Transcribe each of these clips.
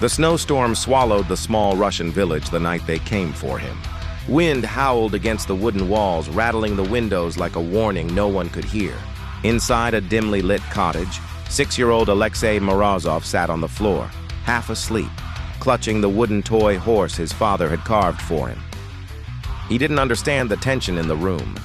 The snowstorm swallowed the small Russian village the night they came for him. Wind howled against the wooden walls, rattling the windows like a warning no one could hear. Inside a dimly lit cottage, 6-year-old Alexei Morozov sat on the floor, half asleep, clutching the wooden toy horse his father had carved for him. He didn't understand the tension in the room.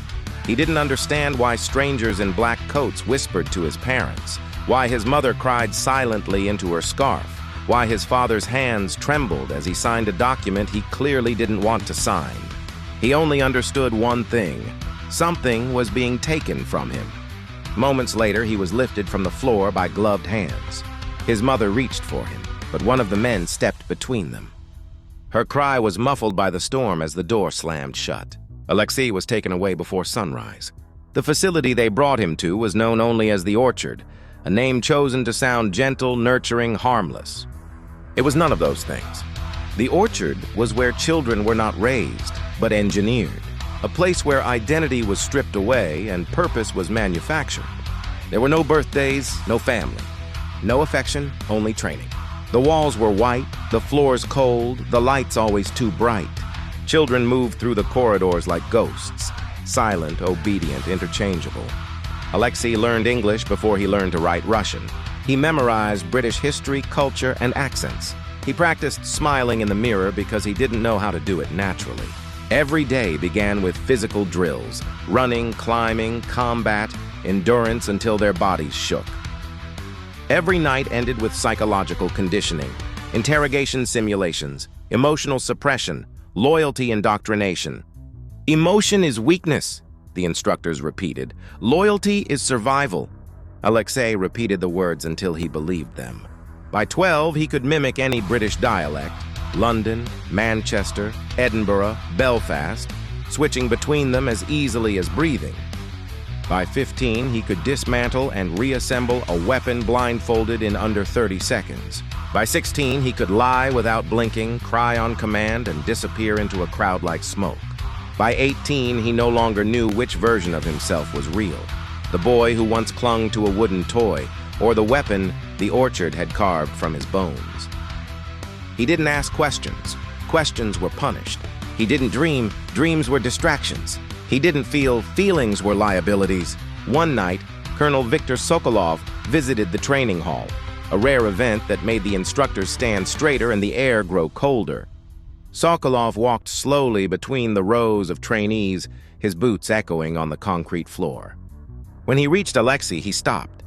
He didn't understand why strangers in black coats whispered to his parents, why his mother cried silently into her scarf, why his father's hands trembled as he signed a document he clearly didn't want to sign. He only understood one thing: something was being taken from him. Moments later, he was lifted from the floor by gloved hands. His mother reached for him, but one of the men stepped between them. Her cry was muffled by the storm as the door slammed shut. Alexei was taken away before sunrise. The facility they brought him to was known only as the Orchard, a name chosen to sound gentle, nurturing, harmless. It was none of those things. The Orchard was where children were not raised, but engineered, a place where identity was stripped away and purpose was manufactured. There were no birthdays, no family, no affection, only training. The walls were white, the floors cold, the lights always too bright. Children moved through the corridors like ghosts, silent, obedient, interchangeable. Alexei learned English before he learned to write Russian. He memorized British history, culture, and accents. He practiced smiling in the mirror because he didn't know how to do it naturally. Every day began with physical drills: running, climbing, combat, endurance until their bodies shook. Every night ended with psychological conditioning, interrogation simulations, emotional suppression, loyalty indoctrination. Emotion is weakness, the instructors repeated. Loyalty is survival. Alexei repeated the words until he believed them. By 12, he could mimic any British dialect: London, Manchester, Edinburgh, Belfast, switching between them as easily as breathing. By 15, he could dismantle and reassemble a weapon blindfolded in under 30 seconds. By 16, he could lie without blinking, cry on command, and disappear into a crowd like smoke. By 18, he no longer knew which version of himself was real: the boy who once clung to a wooden toy, or the weapon the Orchard had carved from his bones. He didn't ask questions. Questions were punished. He didn't dream. Dreams were distractions. He didn't feel. Feelings were liabilities. One night, Colonel Viktor Sokolov visited the training hall, a rare event that made the instructors stand straighter and the air grow colder. Sokolov walked slowly between the rows of trainees, his boots echoing on the concrete floor. When he reached Alexei, he stopped.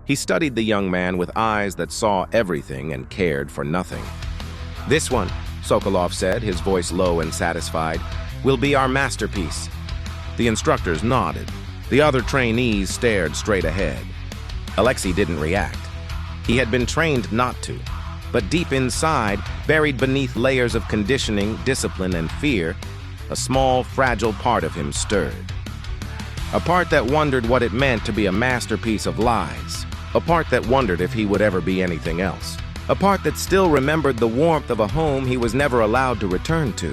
He studied the young man with eyes that saw everything and cared for nothing. "This one," Sokolov said, his voice low and satisfied, "will be our masterpiece." The instructors nodded. The other trainees stared straight ahead. Alexei didn't react. He had been trained not to. But deep inside, buried beneath layers of conditioning, discipline, and fear, a small, fragile part of him stirred. A part that wondered what it meant to be a masterpiece of lies. A part that wondered if he would ever be anything else. A part that still remembered the warmth of a home he was never allowed to return to.